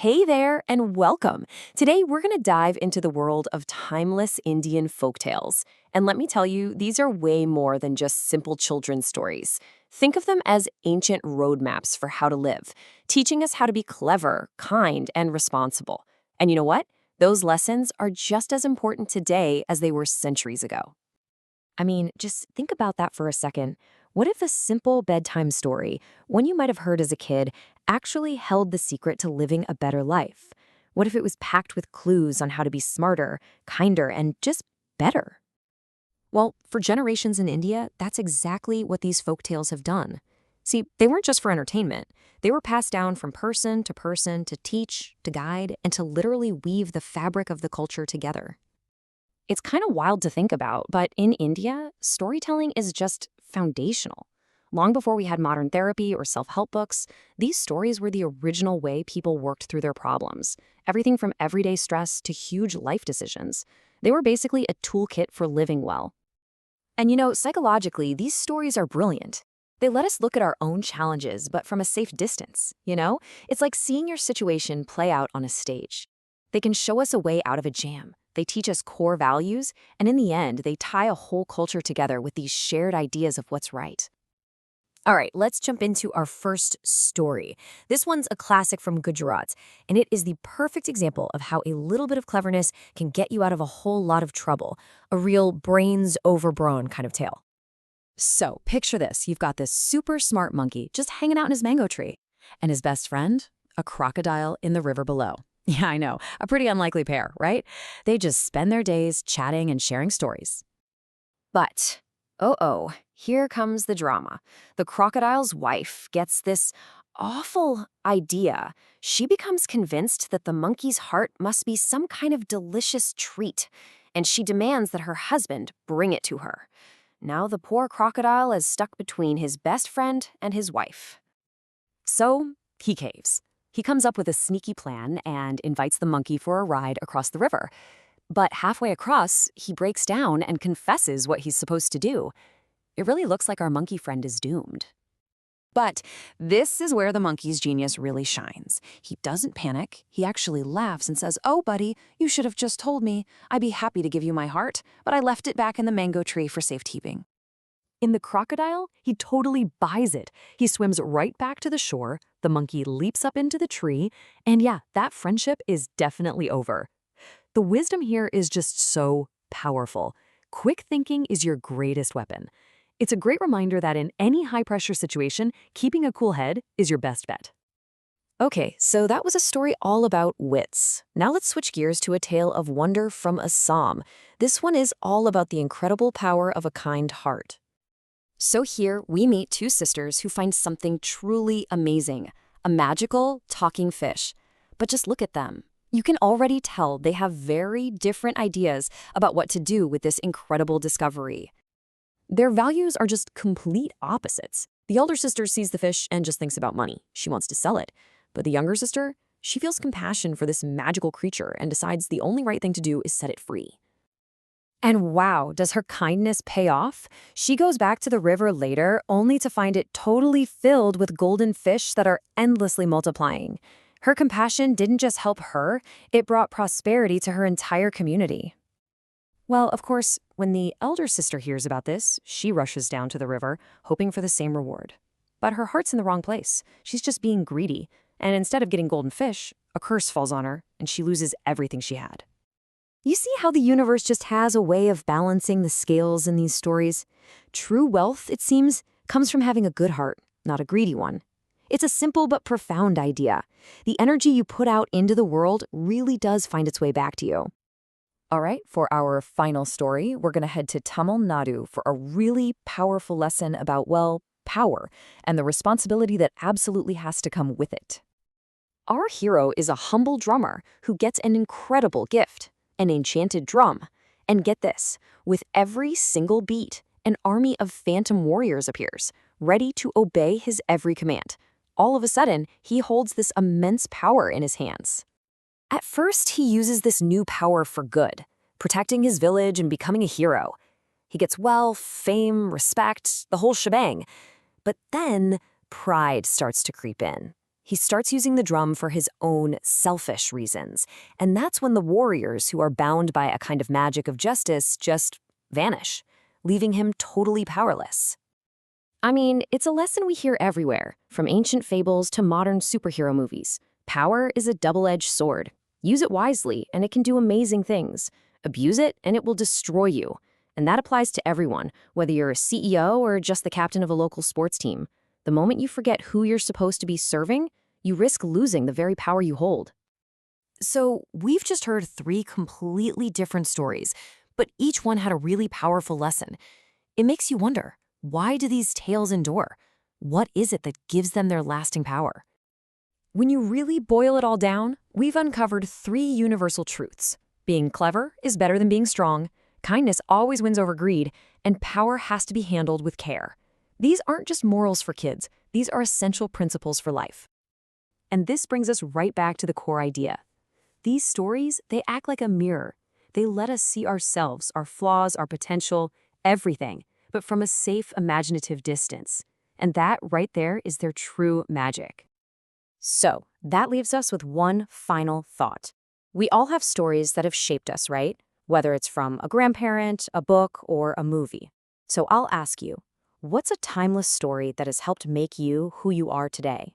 Hey there, and welcome. Today, we're going to dive into the world of timeless Indian folktales. And let me tell you, these are way more than just simple children's stories. Think of them as ancient roadmaps for how to live, teaching us how to be clever, kind, and responsible. And you know what? Those lessons are just as important today as they were centuries ago. I mean, just think about that for a second. What if a simple bedtime story, one you might have heard as a kid, actually held the secret to living a better life? What if it was packed with clues on how to be smarter, kinder, and just better? Well, for generations in India, that's exactly what these folk tales have done. See, they weren't just for entertainment. They were passed down from person to teach, to guide, and to literally weave the fabric of the culture together. It's kind of wild to think about, but in India, storytelling is just foundational. Long before we had modern therapy or self-help books, these stories were the original way people worked through their problems. Everything from everyday stress to huge life decisions. They were basically a toolkit for living well. And psychologically, these stories are brilliant. They let us look at our own challenges, but from a safe distance. It's like seeing your situation play out on a stage. They can show us a way out of a jam. They teach us core values, and in the end, they tie a whole culture together with these shared ideas of what's right. All right, let's jump into our first story. This one's a classic from Gujarat, and it is the perfect example of how a little bit of cleverness can get you out of a whole lot of trouble. A real brains overbrown kind of tale. So, picture this. You've got this super smart monkey just hanging out in his mango tree, and his best friend, a crocodile in the river below. Yeah, I know. A pretty unlikely pair, right? They just spend their days chatting and sharing stories. But, here comes the drama. The crocodile's wife gets this awful idea. She becomes convinced that the monkey's heart must be some kind of delicious treat, and she demands that her husband bring it to her. Now the poor crocodile is stuck between his best friend and his wife. So, he caves. He comes up with a sneaky plan and invites the monkey for a ride across the river. But halfway across, he breaks down and confesses what he's supposed to do. It really looks like our monkey friend is doomed. But this is where the monkey's genius really shines. He doesn't panic. He actually laughs and says, "Oh, buddy, you should have just told me. I'd be happy to give you my heart, but I left it back in the mango tree for safekeeping." In the crocodile, he totally buys it. He swims right back to the shore, the monkey leaps up into the tree, and yeah, that friendship is definitely over. The wisdom here is just so powerful. Quick thinking is your greatest weapon. It's a great reminder that in any high-pressure situation, keeping a cool head is your best bet. Okay, so that was a story all about wits. Now let's switch gears to a tale of wonder from Assam. This one is all about the incredible power of a kind heart. So here, we meet two sisters who find something truly amazing, a magical talking fish. But just look at them. You can already tell they have very different ideas about what to do with this incredible discovery. Their values are just complete opposites. The elder sister sees the fish and just thinks about money. She wants to sell it. But the younger sister, she feels compassion for this magical creature and decides the only right thing to do is set it free. And wow, does her kindness pay off? She goes back to the river later, only to find it totally filled with golden fish that are endlessly multiplying. Her compassion didn't just help her, it brought prosperity to her entire community. Well, of course, when the elder sister hears about this, she rushes down to the river, hoping for the same reward. But her heart's in the wrong place. She's just being greedy, and instead of getting golden fish, a curse falls on her, and she loses everything she had. You see how the universe just has a way of balancing the scales in these stories? True wealth, it seems, comes from having a good heart, not a greedy one. It's a simple but profound idea. The energy you put out into the world really does find its way back to you. All right, for our final story, we're going to head to Tamil Nadu for a really powerful lesson about, well, power and the responsibility that absolutely has to come with it. Our hero is a humble drummer who gets an incredible gift. An enchanted drum. And get this, with every single beat, an army of phantom warriors appears, ready to obey his every command. All of a sudden, he holds this immense power in his hands. At first, he uses this new power for good, protecting his village and becoming a hero. He gets wealth, fame, respect, the whole shebang. But then, pride starts to creep in. He starts using the drum for his own selfish reasons. And that's when the warriors, who are bound by a kind of magic of justice, just vanish, leaving him totally powerless. I mean, it's a lesson we hear everywhere, from ancient fables to modern superhero movies. Power is a double-edged sword. Use it wisely, and it can do amazing things. Abuse it, and it will destroy you. And that applies to everyone, whether you're a CEO or just the captain of a local sports team. The moment you forget who you're supposed to be serving, you risk losing the very power you hold. So, we've just heard 3 completely different stories, but each one had a really powerful lesson. It makes you wonder, why do these tales endure? What is it that gives them their lasting power? When you really boil it all down, we've uncovered 3 universal truths. Being clever is better than being strong, kindness always wins over greed, and power has to be handled with care. These aren't just morals for kids, these are essential principles for life. And this brings us right back to the core idea. These stories, they act like a mirror. They let us see ourselves, our flaws, our potential, everything, but from a safe, imaginative distance. And that right there is their true magic. So, that leaves us with one final thought. We all have stories that have shaped us, right? Whether it's from a grandparent, a book, or a movie. So I'll ask you, what's a timeless story that has helped make you who you are today?